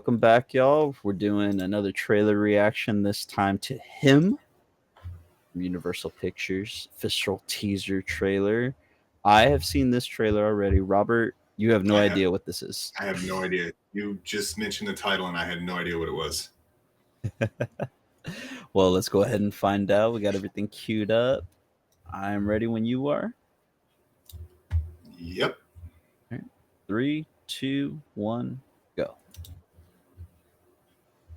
welcome back, y'all. We're doing another trailer reaction, this time to Him from Universal Pictures, official teaser trailer. I have seen this trailer already. Robert, you have no I have idea what this is. I have no idea. You just mentioned the title and I had no idea what it was. Well, let's go ahead and find out. We got everything queued up. I'm ready when you are. Yep. All right. 3, 2, 1, go.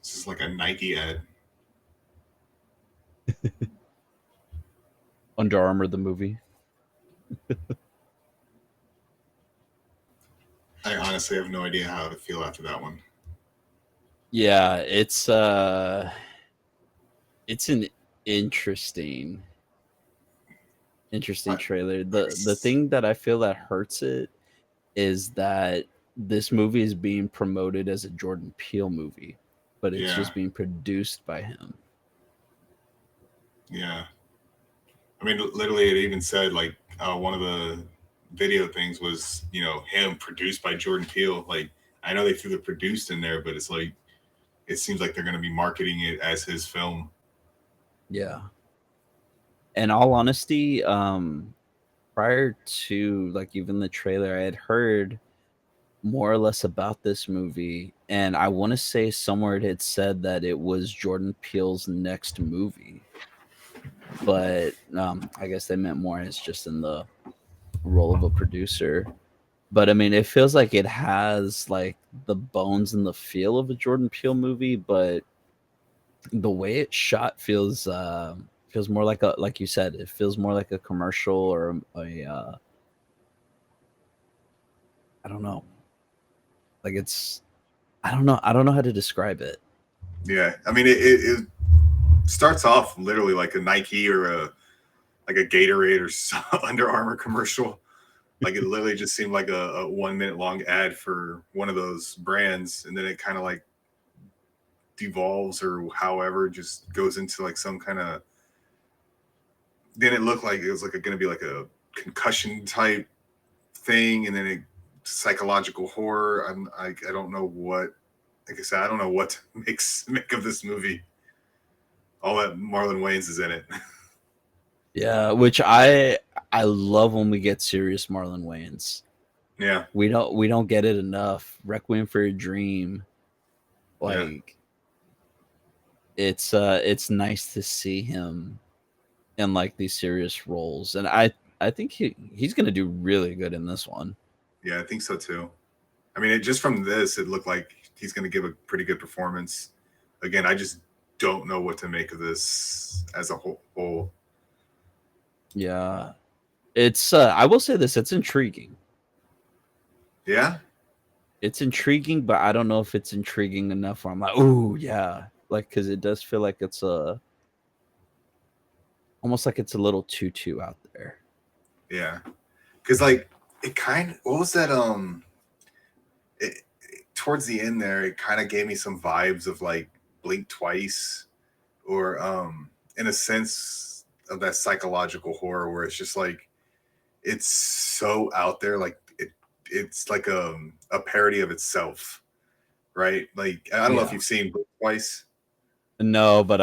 This is like a Nike ad. Under Armour, the movie. I honestly have no idea how to feel after that one. Yeah, it's an interesting I, trailer. I The s- thing that I feel that hurts it is that this movie is being promoted as a Jordan Peele movie, but it's yeah, just being produced by him. yeah. I mean, literally, it even said like one of the video things was him produced by Jordan Peele. Like I know they threw the produced in there, but it's like it seems like they're going to be marketing it as his film. Yeah. In all honesty, prior to like even the trailer, I had heard more or less about this movie, and I want to say somewhere it had said that it was Jordan Peele's next movie, but I guess they meant more as just in the role of a producer. But I mean, it feels like it has like the bones and the feel of a Jordan Peele movie, but the way it's shot feels more like a, like you said, it feels more like a commercial or I don't know, like it's I don't know how to describe it. Yeah, I mean, it starts off literally like a Nike or a Gatorade or Under Armour commercial. Like it literally just seemed like a 1 minute long ad for one of those brands, and then it kind of like devolves or however just goes into like some kind of. Then it looked like it was like going to be like a concussion type thing, and then it psychological horror. I don't know what. Like I said, I don't know what to make of this movie. All that Marlon Wayans is in it. Yeah, which I love when we get serious Marlon Wayans. Yeah, We don't get it enough. Requiem for a Dream, yeah. like it's nice to see him in like these serious roles, and I think he's gonna do really good in this one. Yeah, I think so too. I mean, just from this, it looked like he's going to give a pretty good performance. Again, I just don't know what to make of this as a whole. Yeah, it's I will say this, it's intriguing. Yeah, It's intriguing, but I don't know if it's intriguing enough where I'm like, oh yeah, like because it does feel like it's a almost like it's a little too out there. yeah. Because like it kind. What was that? Towards the end there, it kind of gave me some vibes of like Blink Twice, or in a sense of that psychological horror where it's just like it's so out there, like it's like a parody of itself, right? Like I don't know if Yeah. you've seen Blink Twice. No, but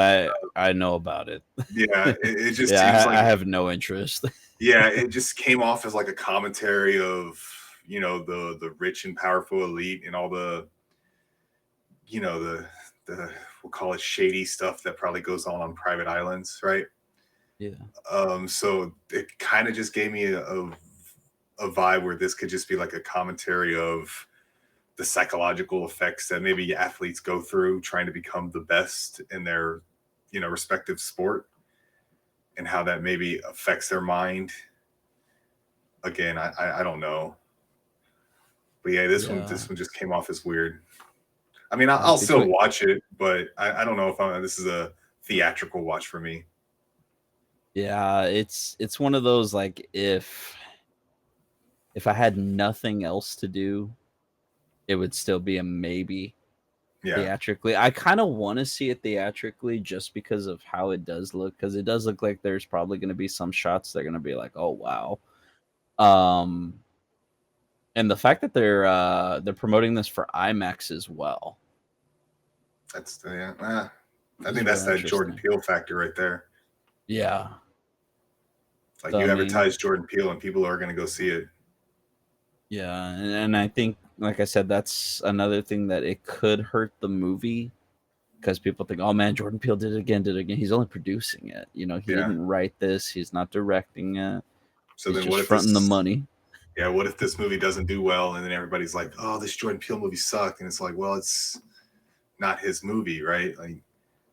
I know about it. Yeah, it just seems Yeah, like I have no interest. yeah, it just came off as like a commentary of the rich and powerful elite and all the the we'll call it shady stuff that probably goes on private islands, right? Yeah. So it kind of just gave me a vibe where this could just be like a commentary of the psychological effects that maybe athletes go through trying to become the best in their respective sport, and how that maybe affects their mind. Again, I don't know, but yeah, Yeah. this one just came off as weird. I mean, Yeah. I'll still Between watch it, but I don't know if this is a theatrical watch for me. yeah, it's one of those like if I had nothing else to do, it would still be a maybe Yeah, theatrically. I kind of want to see it theatrically just because of how it does look, because it does look like there's probably going to be some shots that are going to be like, oh wow. And the fact that they're promoting this for IMAX as well. That's yeah. It I was think that's real that Jordan interesting. Peele factor right there. Yeah. Like So I you mean, advertise Jordan Peele and people are going to go see it. yeah, and I think, like I said, that's another thing that it could hurt the movie because people think, oh man, Jordan Peele did it again. He's only producing it. You know, he Yeah. didn't write this. He's not directing it. So He's then what just if fronting the this? money. Yeah. What if this movie doesn't do well and then everybody's like, oh, this Jordan Peele movie sucked, and it's like, well, it's not his movie, right? Like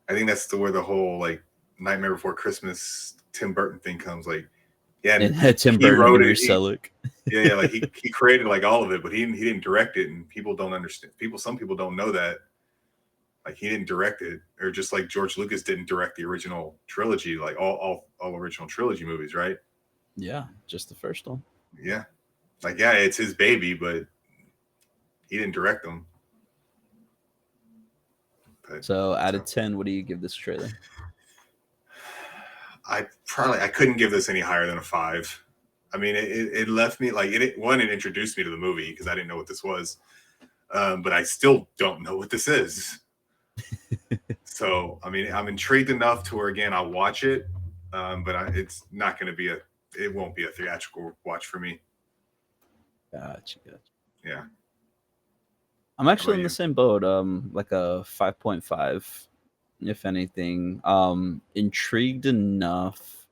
I think that's where the whole like Nightmare Before Christmas Tim Burton thing comes. Like, yeah, and And Tim he Burton, wrote Henry it. Selick. Yeah, like he created like all of it, but he didn't direct it, and people don't understand. Some people don't know that. Like he didn't direct it, or just like George Lucas didn't direct the original trilogy, like all original trilogy movies, right? Yeah, just the first one. Yeah, like yeah, it's his baby, but he didn't direct them. But So out so of 10, what do you give this trailer? I couldn't give this any higher than a 5. I mean, it left me like it introduced me to the movie because I didn't know what this was, but I still don't know what this is. So I mean, I'm intrigued enough to where again I'll watch it, but it's not going to be it won't be a theatrical watch for me. Gotcha. Yeah. I'm How actually about in the you? same boat. Like a 5.5, if anything. Intrigued enough,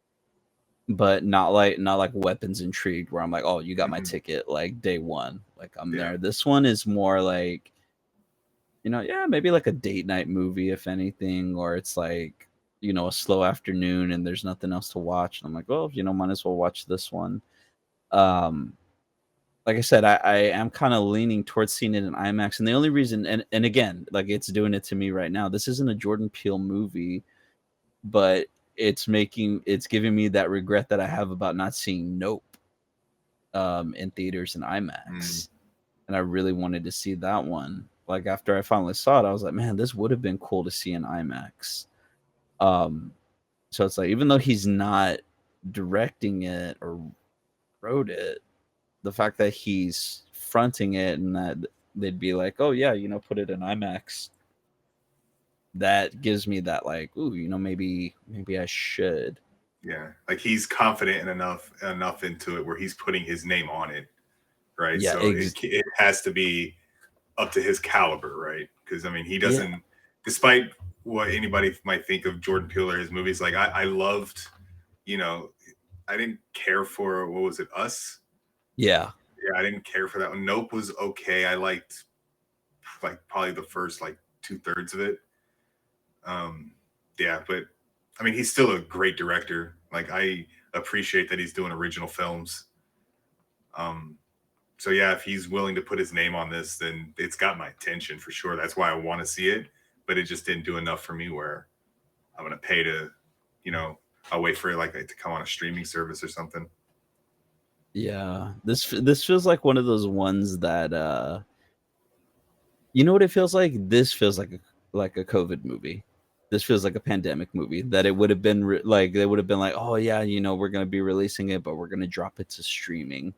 but not like weapons intrigued where I'm like, oh, you got my Hmm. ticket like day one. Like I'm Yeah. there. This one is more like, yeah, maybe like a date night movie, if anything, or it's like, a slow afternoon and there's nothing else to watch. And I'm like, well, might as well watch this one. Um, like I said, I am kind of leaning towards seeing it in IMAX. And the only reason, and again, like it's doing it to me right now. This isn't a Jordan Peele movie, but it's giving me that regret that I have about not seeing Nope in theaters and Mm. IMAX. And I really wanted to see that one. Like after I finally saw it, I was like, man, this would have been cool to see in IMAX. Um, so it's like even though he's not directing it or wrote it, the fact that he's fronting it and that they'd be like, oh yeah, put it in IMAX. That gives me that like, ooh, maybe I should. Yeah. Like he's confident enough into it where he's putting his name on it, right? Yeah, So it has to be up to his caliber, right? Because I mean, he yeah, doesn't, despite what anybody might think of Jordan Peele or his movies. Like I loved, you know, I didn't care for what was it, Us? yeah, Yeah, I didn't care for that one. Nope was okay. I liked like probably the first like 2/3 of it. Um, yeah, but I mean, he's still a great director. Like I appreciate that he's doing original films. Um, so yeah, if he's willing to put his name on this, then it's got my attention for sure. That's why I want to see it, but it just didn't do enough for me where I'm gonna pay to, you know, I'll wait for it like to come on a streaming service or something. yeah. This feels like one of those ones that you know what it feels like? This feels like a COVID movie. This feels like a pandemic movie that it would have been like they would have been like, "Oh yeah, we're going to be releasing it, but we're going to drop it to streaming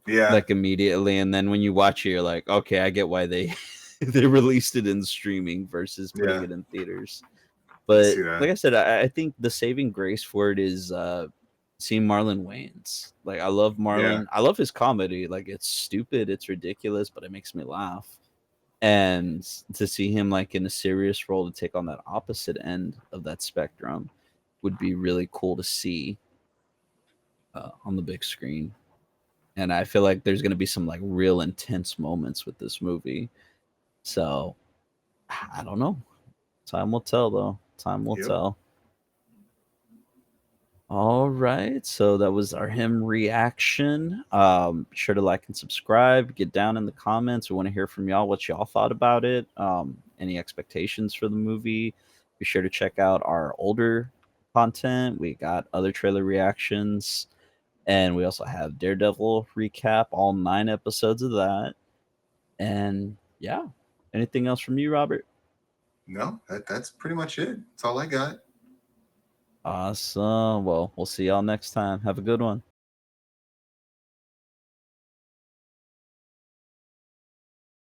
Yeah, like immediately." And then when you watch it, you're like, "Okay, I get why they they released it in streaming versus putting yeah, it in theaters." I But see that. like I said, I think the saving grace for it is seeing Marlon Wayans. Like I love Yeah, Marlon. I love his comedy. Like it's stupid, it's ridiculous, but it makes me laugh. And to see him like in a serious role to take on that opposite end of that spectrum would be really cool to see on the big screen. And I feel like there's going to be some like real intense moments with this movie. So I don't know. Time will tell, though. Time will yep. tell. All right. So that was our him reaction. Be sure to like and subscribe. Get down in the comments. We want to hear from y'all what y'all thought about it. Any expectations for the movie. Be sure to check out our older content. We got other trailer reactions. And we also have Daredevil recap, all 9 episodes of that. And yeah. Anything else from you, Robert? No, that's pretty much it. That's all I got. Awesome. Well, we'll see y'all next time. Have a good one.